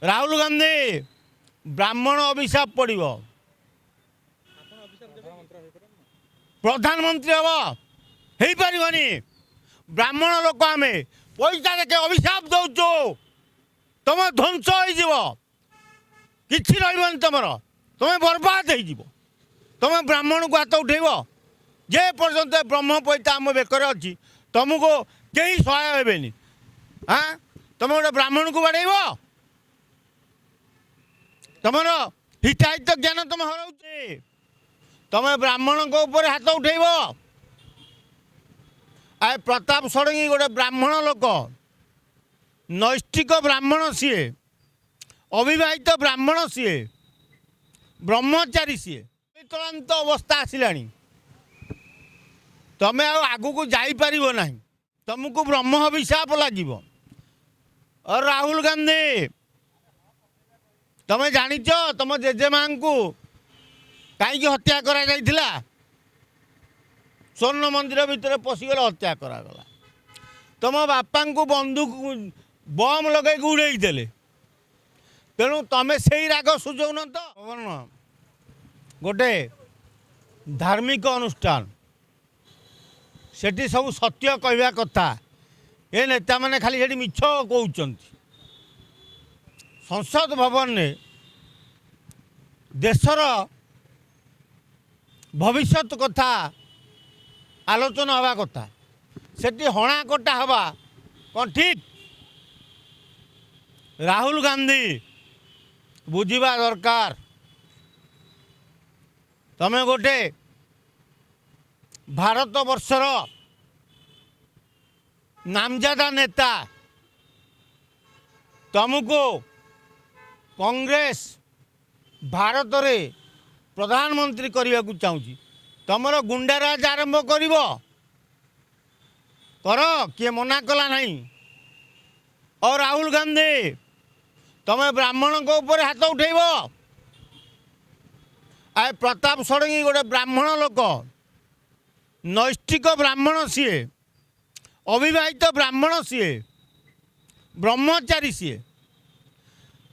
राहुल गांधी ब्राह्मण अभिशाप पड़ो प्रधानमंत्री हम हो पारनि ब्राह्मण लोक आम पैसा देखे अभिशाप दौचु तुम ध्वंस हो कि तुम तुम बर्बाद हो तुम ब्राह्मण को हाथ उठेब जे पर्यंत ब्रह्म पैसा आम बेकर अच्छी तुमको कहीं सहाय हेनी। हाँ तुम गोटे ब्राह्मण को बाड़ेब तुमर हिताहित ज्ञान तुम हर तुम ब्राह्मण को ऊपर हाथ उठेब। आ प्रताप षडंगी गोटे ब्राह्मण लोक नैष्ठिक ब्राह्मण सीए अविवाहित ब्राह्मण सीए ब्रह्मचारी सीए चलांत अवस्था आसला तमें आगू को जापर ना तुमको ब्रह्म अभिशाप लगे। और राहुल गांधी तमें जानिच तुम जेजेमा को कहीं हत्या करा जाइथिला स्वर्ण मंदिर भितर पशिगले हत्या करागला तुम बापा को बंदूक बम लगे उड़े तेणु तुम से राग सुझाव न तो गोटे धार्मिक अनुष्ठान सेठी सब सत्य कहवा कथा ए नेता मैंने खाली से मिछ कहते संसद भवन ने देशर भविष्यत कथा आलोचना हवा कथा सेठी हणा कटा हवा कौन ठीक। राहुल गांधी बुझा दरकार तमें गोटे भारत वर्षर नामजादा नेता तुमको कांग्रेस भारत में प्रधानमंत्री करने को चाहूँगी तुमर गुंडाराज आरंभ कर किए मना कला नहीं। और राहुल गांधी तुम ब्राह्मण को ऊपर हाथ उठेब। आ प्रताप षडंगी गोटे ब्राह्मण लोक नैष्ठिक ब्राह्मण सीए अविवाहित ब्राह्मण सीए ब्रह्मचारी सीए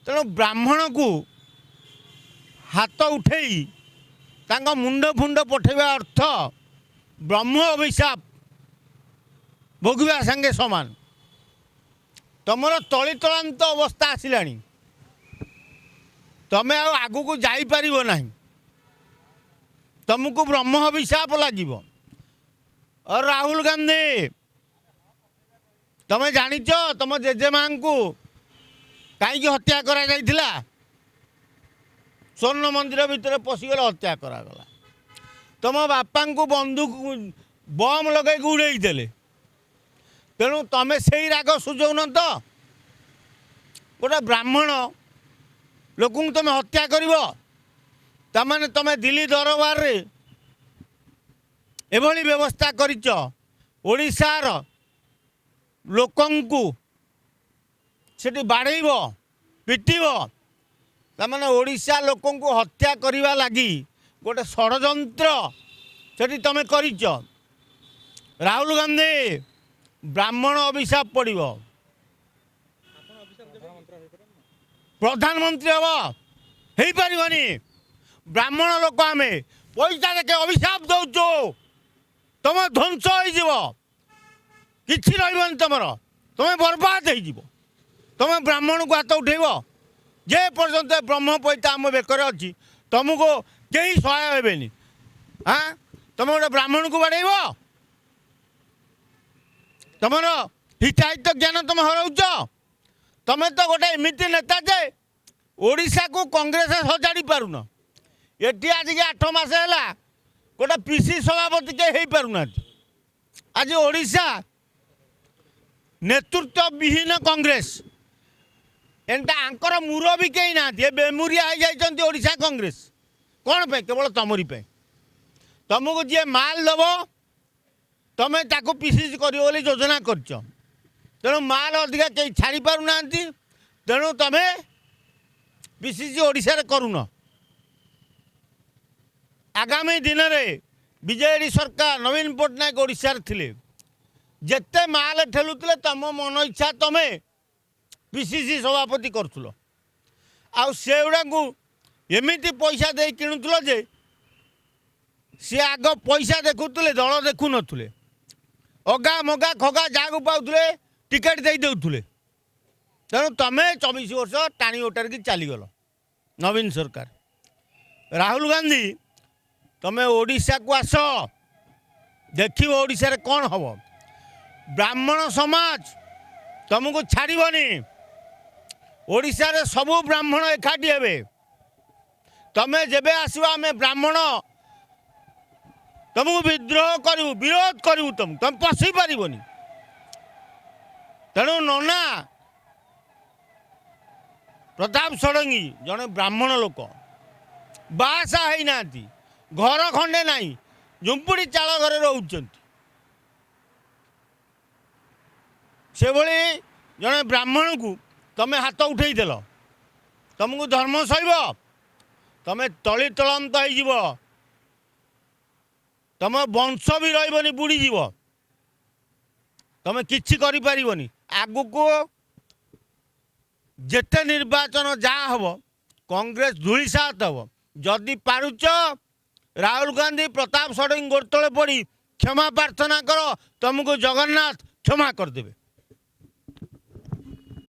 तेणु ब्राह्मण को हाथ उठेई तांका मुंड फुंड पठेवा अर्थ ब्रह्म अभिशाप भोगवा संगे समान। तुमर तली तलांत अवस्था आसला तमें आगू को जापर ना तुमको ब्रह्म अभिशाप लगे। और राहुल गांधी तुम जानिच तुम जेजेमा को कहीं हत्या करा जाइथिला स्वर्ण मंदिर भितर पशिगले हत्या करागला तुम बापा को बंदूक बम लगे उड़े तेणु तुम से राग सुझाव न तो गोटे ब्राह्मण लोक तुम हत्या कर तुम दिल्ली दरबार रे एभली व्यवस्था करिच ओडिशार लोकंकु सेठी बाड़ेब पिटिब तमाने ओडिशा लोकंकु हत्या करिवा लगी गोटे षडयंत्र सेठी तमें करिच। राहुल गांधी ब्राह्मण अभिशाप पड़ो प्रधानमंत्री हम हो पारनि ब्राह्मण लोक आम पैसा देखे अभिशाप दौचु तुम ध्वंस हो कि तुम तुम बर्बाद हो तुम ब्राह्मण को हाथ उठेब जे पर्यंत ब्रह्म पैसा आम बेकर अच्छी तुमको कहीं सहाय हेनी। हाँ तुम गोटे ब्राह्मण को बाड़ेब तुमर हिताहित ज्ञान तुम हर तुम तो गोटे एमती नेता जे ओडिशा को कांग्रेस सजाड़ी पारुन एटी आज के 8 मास है गोटे पीसी सभापति के हो पारना आज ओडिशा नेतृत्व विहीन कांग्रेस एंटा आंकर मुरबी कहीं ना बेमुरिया हो जाती ओडिशा कांग्रेस कौन पे केवल तुमरी पे तुमको जी माल दब तुम ताको पीसीसी कर योजना कर तेणु माल अधिका कहीं छाड़ी पारना तेणु तुम पीसीसी ओडिशा करुन। आगामी दिन में विजेडी सरकार नवीन पट्टनायक ओडिशा थे जिते माल ठेलुले तुम मन इच्छा तुम पीसीसी सभापति करुल ଆଉ ସେଗୁଡ଼ାକୁ ଏମିତି ପଇସା ଦେଇ କିଣୁଥିଲ ଯେ ସିଏ ଆଗ ପଇସା ଦେଖୁଥିଲେ, ଦଳ ଦେଖୁନଥିଲେ। ଅଗା ମଗା ଖଗା ଯାହାକୁ ପାଉଥିଲେ ଟିକେଟ୍ ଦେଇ ଦେଉଥିଲେ। ତେଣୁ ତମେ 24 ବର୍ଷ ଟାଣି ଓଟାରିକି ଚାଲିଗଲ ନବୀନ ସରକାର। ରାହୁଲ ଗାନ୍ଧୀ ତମେ ଓଡ଼ିଶାକୁ ଆସ, ଦେଖିବ ଓଡ଼ିଶାରେ କ'ଣ ହେବ। ବ୍ରାହ୍ମଣ ସମାଜ ତମକୁ ଛାଡ଼ିବନି। ଓଡ଼ିଶାରେ ସବୁ ବ୍ରାହ୍ମଣ ଏକାଠି ହେବେ। ତମେ ଯେବେ ଆସିବ ଆମେ ବ୍ରାହ୍ମଣ ତମକୁ ବିଦ୍ରୋହ କରିବୁ, ବିରୋଧ କରିବୁ। ତମେ ପଶି ପାରିବନି। ତେଣୁ ନନା ପ୍ରତାପ ଷଡ଼ଙ୍ଗୀ ଜଣେ ବ୍ରାହ୍ମଣ ଲୋକ, ବାହାସାହା ହେଇନାହାନ୍ତି, ଘର ଖଣ୍ଡେ ନାହିଁ, ଝୁମ୍ପୁଡ଼ି ଚାଳ ଘରେ ରହୁଛନ୍ତି। ସେଭଳି ଜଣେ ବ୍ରାହ୍ମଣକୁ ତମେ ହାତ ଉଠେଇଦେଲ। ତମକୁ ଧର୍ମ ସହିବ? ତମେ ତଳି ତଳାନ୍ତ ହେଇଯିବ। ତମ ବଂଶ ବି ରହିବନି, ବୁଡ଼ିଯିବ। ତମେ କିଛି କରିପାରିବନି। ଆଗକୁ ଯେତେ ନିର୍ବାଚନ ଯାହା ହେବ କଂଗ୍ରେସ ଧୂଳିସାତ ହେବ। ଯଦି ପାରୁଛ ରାହୁଲ ଗାନ୍ଧୀ ପ୍ରତାପ ଷଡ଼ଙ୍ଗୀ ଗୋଡ଼ ତଳେ ପଡ଼ି କ୍ଷମା ପ୍ରାର୍ଥନା କର, ତମକୁ ଜଗନ୍ନାଥ କ୍ଷମା କରିଦେବେ।